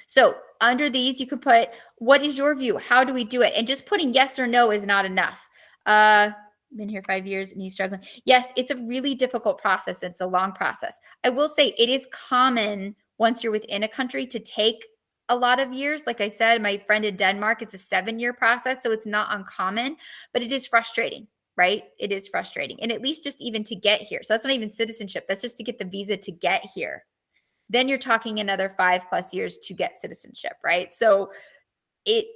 So under these, you could put, what is your view? How do we do it? And just putting yes or no is not enough. Been here 5 years and he's struggling. Yes, it's a really difficult process. It's a long process. I will say it is common, once you're within a country, to take a lot of years. Like I said, my friend in Denmark, it's a 7-year process. So it's not uncommon, but it is frustrating, right? It is frustrating. And at least just even to get here. So that's not even citizenship. That's just to get the visa to get here. Then you're talking another 5+ years to get citizenship, right? So it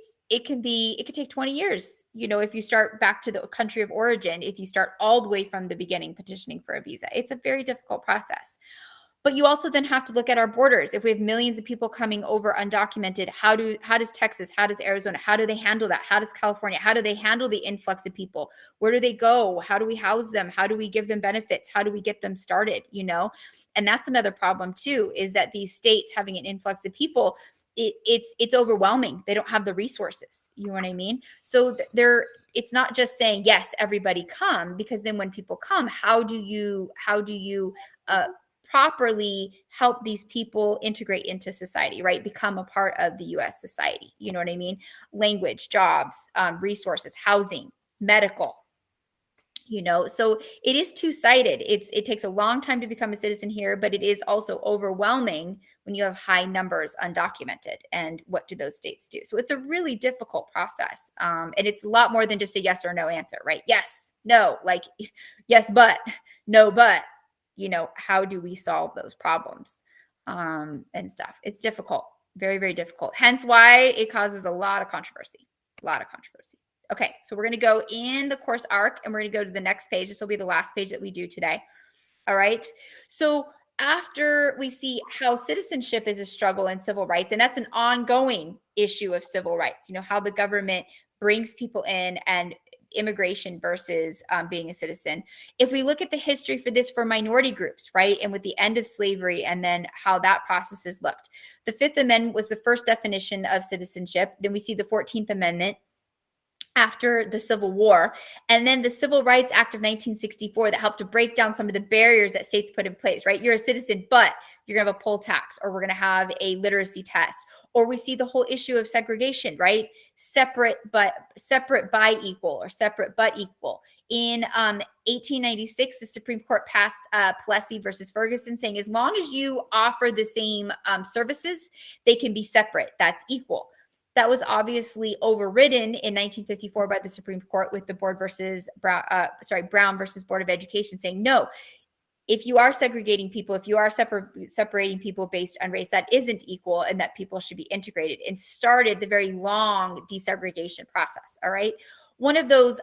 could take 20 years, if you start back to the country of origin, if you start all the way from the beginning petitioning for a visa. It's a very difficult process. But you also then have to look at our borders. If we have millions of people coming over undocumented, how does Texas, how does Arizona, how do they handle that? How does California, how do they handle the influx of people? Where do they go? How do we house them? How do we give them benefits? How do we get them started? And that's another problem too, is that these states having an influx of people, it's overwhelming. They don't have the resources. You know what I mean? So it's not just saying, yes, everybody come, because then when people come, how do you properly help these people integrate into society, right? Become a part of the US society. You know what I mean? Language, jobs, resources, housing, medical. So it is two-sided. It takes a long time to become a citizen here, but it is also overwhelming when you have high numbers undocumented. And what do those states do? So it's a really difficult process. And it's a lot more than just a yes or no answer, right? Yes, no, like yes, but, no, but. How do we solve those problems, and stuff? It's difficult, very, very difficult. Hence why it causes a lot of controversy, Okay, so we're going to go in the course arc, and we're going to go to the next page. This will be the last page that we do today. All right. So after we see how citizenship is a struggle in civil rights, and that's an ongoing issue of civil rights, how the government brings people in, and immigration versus being a citizen. If we look at the history for this for minority groups, right, and with the end of slavery, and then how that process has looked. The Fifth Amendment was the first definition of citizenship. Then we see the 14th Amendment. after the Civil War, and then the Civil Rights Act of 1964 that helped to break down some of the barriers that states put in place, right? You're a citizen, but you're going to have a poll tax, or we're going to have a literacy test, or we see the whole issue of segregation, right? Separate by equal, or separate but equal. In 1896, the Supreme Court passed Plessy versus Ferguson, saying as long as you offer the same services, they can be separate. That's equal. That was obviously overridden in 1954 by the Supreme Court with the Brown versus Board of Education, saying no. If you are segregating people, if you are separating people based on race, that isn't equal, and that people should be integrated, and started the very long desegregation process. All right. One of those,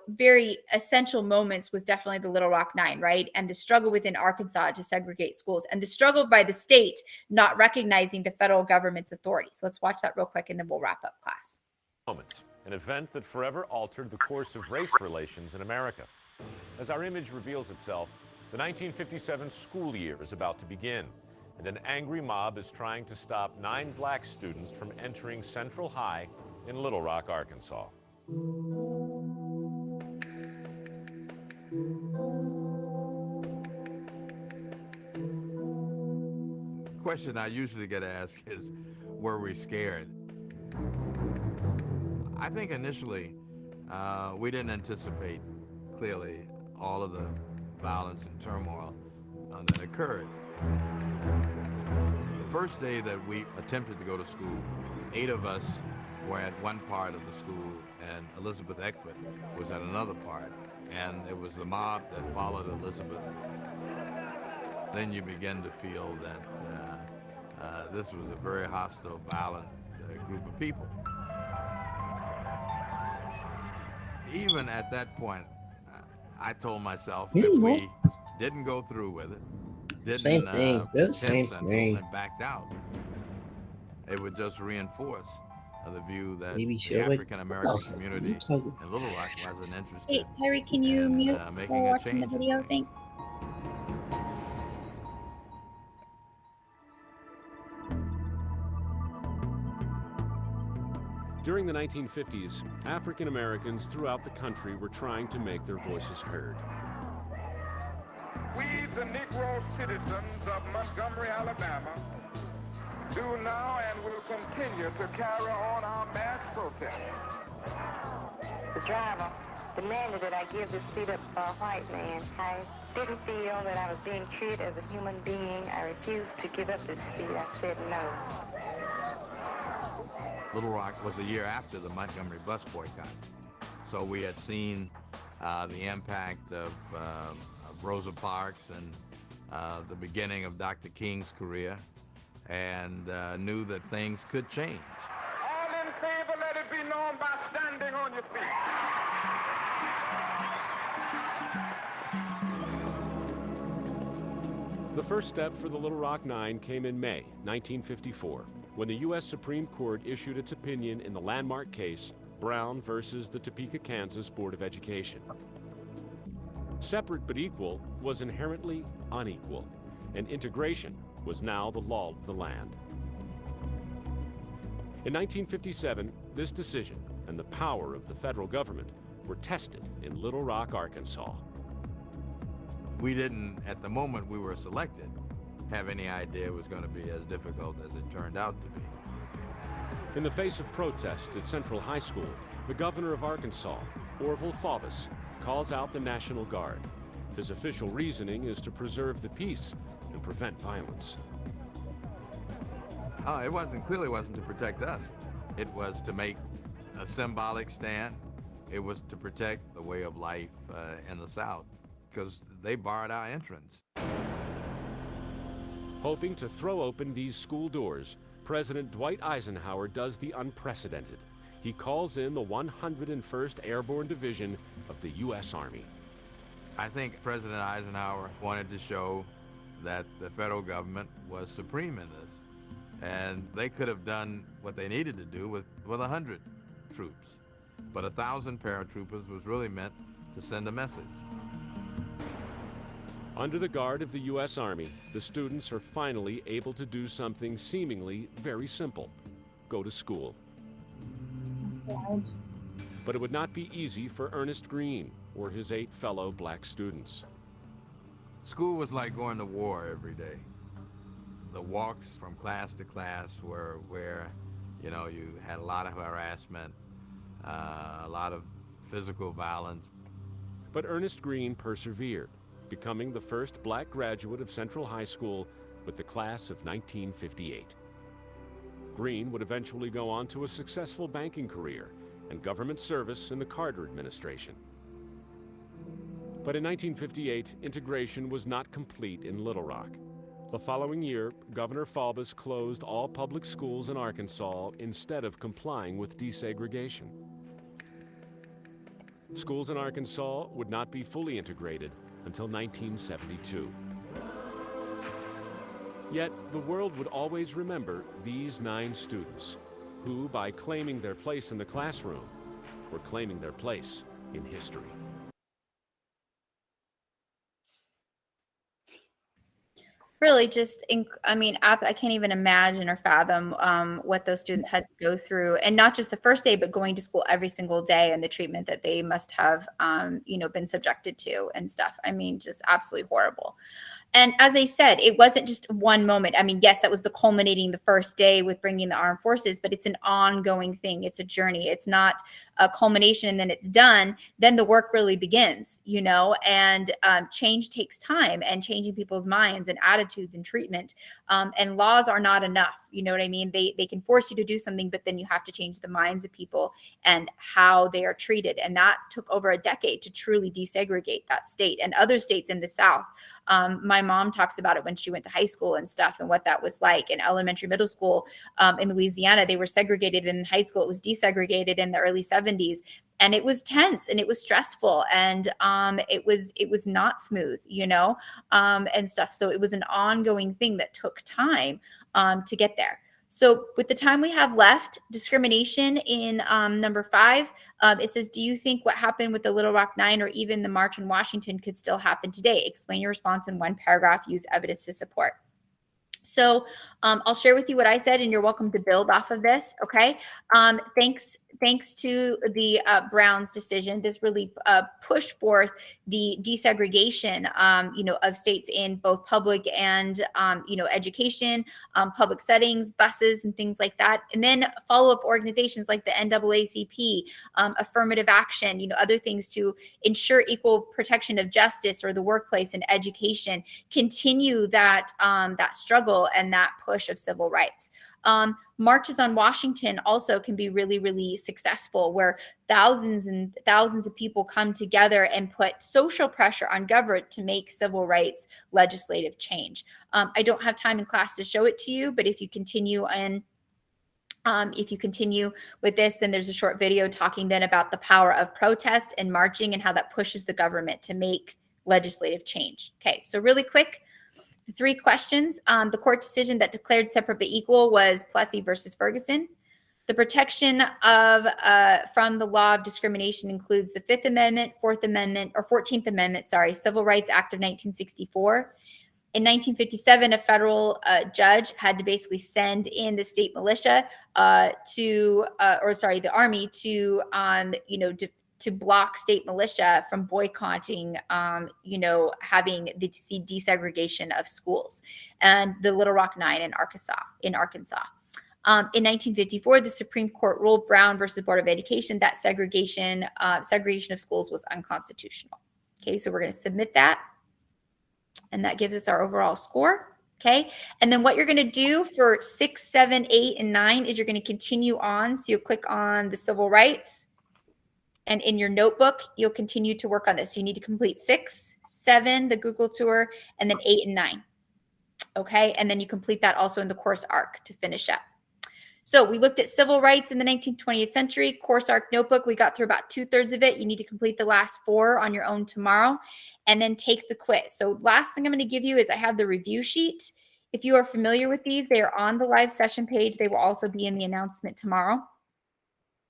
very essential moments was definitely the Little Rock Nine, right? And the struggle within Arkansas to segregate schools, and the struggle by the state not recognizing the federal government's authority. So let's watch that real quick, and then we'll wrap up class. Moments, an event that forever altered the course of race relations in America. As our image reveals itself, the 1957 school year is about to begin, and an angry mob is trying to stop 9 black students from entering Central High in Little Rock, Arkansas. The question I usually get asked is, were we scared? I think initially we didn't anticipate clearly all of the violence and turmoil that occurred. The first day that we attempted to go to school, 8 of us were at one part of the school, and Elizabeth Eckford was at another part, and it was the mob that followed Elizabeth. Then you begin to feel that this was a very hostile, violent group of people. Even at that point, I told myself if we didn't go through with it, didn't attend Central and backed out, it would just reinforce the view that the African American community in Little Rock wasn't interested. Hey, Tyree, can you mute making while a watching the change in video? things. Thanks. During the 1950s, African Americans throughout the country were trying to make their voices heard. We, the Negro citizens of Montgomery, Alabama, do now and will continue to carry on our mass protest. The driver demanded that I give this seat up to a white man. I didn't feel that I was being treated as a human being. I refused to give up this seat. I said no. Little Rock was a year after the Montgomery bus boycott. So we had seen the impact of Rosa Parks and the beginning of Dr. King's career, and knew that things could change. All in favor, let it be known by standing on your feet. The first step for the Little Rock Nine came in May 1954, when the U.S. Supreme Court issued its opinion in the landmark case Brown versus the Topeka, Kansas Board of Education. Separate but equal was inherently unequal, and integration was now the law of the land. In 1957, this decision and the power of the federal government were tested in Little Rock, Arkansas. We didn't, at the moment we were selected, have any idea it was going to be as difficult as it turned out to be. In the face of protests at Central High School, the governor of Arkansas, Orville Faubus, calls out the National Guard. His official reasoning is to preserve the peace and prevent violence. It clearly wasn't to protect us. It was to make a symbolic stand. It was to protect the way of life in the South, because they barred our entrance. Hoping to throw open these school doors, President Dwight Eisenhower does the unprecedented. He calls in the 101st Airborne Division of the U.S. Army. I think President Eisenhower wanted to show that the federal government was supreme in this. And they could have done what they needed to do with 100 troops. But 1,000 paratroopers was really meant to send a message. Under the guard of the U.S. Army, the students are finally able to do something seemingly very simple: go to school. But it would not be easy for Ernest Green or his 8 fellow black students. School was like going to war every day. The walks from class to class were where, you know, you had a lot of harassment, a lot of physical violence. But Ernest Green persevered, becoming the first black graduate of Central High School with the class of 1958. Green would eventually go on to a successful banking career and government service in the Carter administration. But in 1958, integration was not complete in Little Rock. The following year, Governor Faubus closed all public schools in Arkansas instead of complying with desegregation. Schools in Arkansas would not be fully integrated until 1972. Yet, the world would always remember these 9 students who, by claiming their place in the classroom, were claiming their place in history. Really just, I mean, I can't even imagine or fathom what those students had to go through, and not just the first day, but going to school every single day and the treatment that they must have, you know, been subjected to and stuff. I mean, just absolutely horrible. And as I said, it wasn't just one moment. I mean, yes, that was the culminating the first day with bringing the armed forces, but it's an ongoing thing. It's a journey. It's not a culmination and then it's done. Then the work really begins, you know, and change takes time, and changing people's minds and attitudes and treatment. And laws are not enough. You know what I mean? They can force you to do something, but then you have to change the minds of people and how they are treated. And that took over a decade to truly desegregate that state and other states in the South. My mom talks about it when she went to high school and stuff, and what that was like in elementary, middle school in Louisiana. They were segregated in high school. It was desegregated in the early 70s. And it was tense and it was stressful, and it was not smooth, you know, and stuff. So it was an ongoing thing that took time to get there. So with the time we have left, discrimination in number 5, it says, do you think what happened with the Little Rock 9 or even the March in Washington could still happen today? Explain your response in 1 paragraph, use evidence to support. So I'll share with you what I said, and you're welcome to build off of this. Okay. Thanks to the Brown's decision, this really pushed forth the desegregation, you know, of states in both public and, you know, education, public settings, buses, and things like that. And then follow-up organizations like the NAACP, affirmative action, you know, other things to ensure equal protection of justice or the workplace and education, continue that that struggle and that push of civil rights. Marches on Washington also can be really, really successful, where thousands and thousands of people come together and put social pressure on government to make civil rights legislative change. I don't have time in class to show it to you, but if you continue with this, then there's a short video talking then about the power of protest and marching and how that pushes the government to make legislative change. Okay, so really quick, the 3 questions. The court decision that declared separate but equal was Plessy versus Ferguson. The protection of from the law of discrimination includes the 5th Amendment, 4th Amendment, or 14th Amendment, Civil Rights Act of 1964. In 1957, a federal judge had to basically send in the state militia the army to, you know, to block state militia from boycotting, you know, having the desegregation of schools, and the Little Rock 9 in Arkansas. In 1954, the Supreme Court ruled, Brown versus Board of Education, that segregation of schools was unconstitutional. Okay, so we're going to submit that, and that gives us our overall score. Okay, and then what you're going to do for 6, 7, 8, and 9 is you're going to continue on. So you'll click on the civil rights, and in your notebook, you'll continue to work on this. You need to complete 6, 7, the Google tour, and then 8 and 9. Okay, and then you complete that also in the course arc to finish up. So we looked at civil rights in the 19th, 20th century. Course arc notebook, we got through about 2/3 of it. You need to complete the last 4 on your own tomorrow, and then take the quiz. So last thing I'm going to give you is I have the review sheet. If you are familiar with these, they are on the live session page. They will also be in the announcement tomorrow.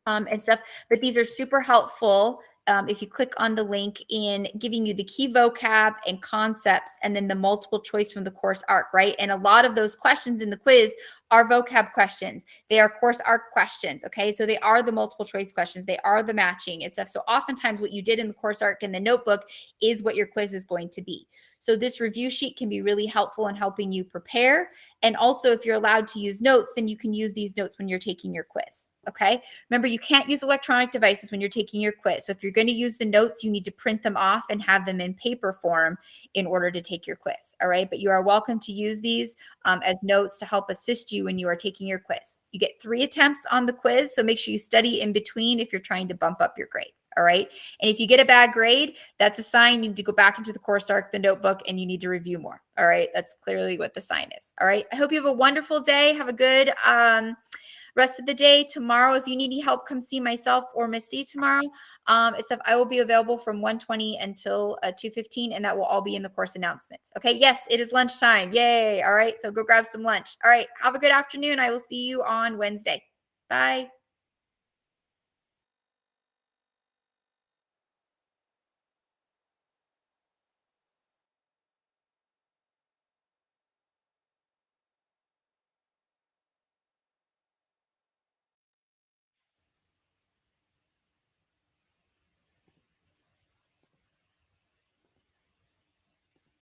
And stuff, but these are super helpful if you click on the link in giving you the key vocab and concepts, and then the multiple choice from the course arc, right? And a lot of those questions in the quiz are vocab questions. They are course arc questions, okay? So they are the multiple choice questions. They are the matching and stuff. So oftentimes what you did in the course arc in the notebook is what your quiz is going to be. So this review sheet can be really helpful in helping you prepare. And also, if you're allowed to use notes, then you can use these notes when you're taking your quiz, okay? Remember, you can't use electronic devices when you're taking your quiz. So if you're going to use the notes, you need to print them off and have them in paper form in order to take your quiz, all right? But you are welcome to use these as notes to help assist you when you are taking your quiz. You get 3 attempts on the quiz, so make sure you study in between if you're trying to bump up your grade. All right. And if you get a bad grade, that's a sign you need to go back into the course arc, the notebook, and you need to review more. All right. That's clearly what the sign is. All right. I hope you have a wonderful day. Have a good rest of the day. Tomorrow, if you need any help, come see myself or Miss C tomorrow. Except I will be available from 1:20 until 2:15, and that will all be in the course announcements. Okay. Yes, it is lunchtime. Yay. All right. So go grab some lunch. All right. Have a good afternoon. I will see you on Wednesday. Bye.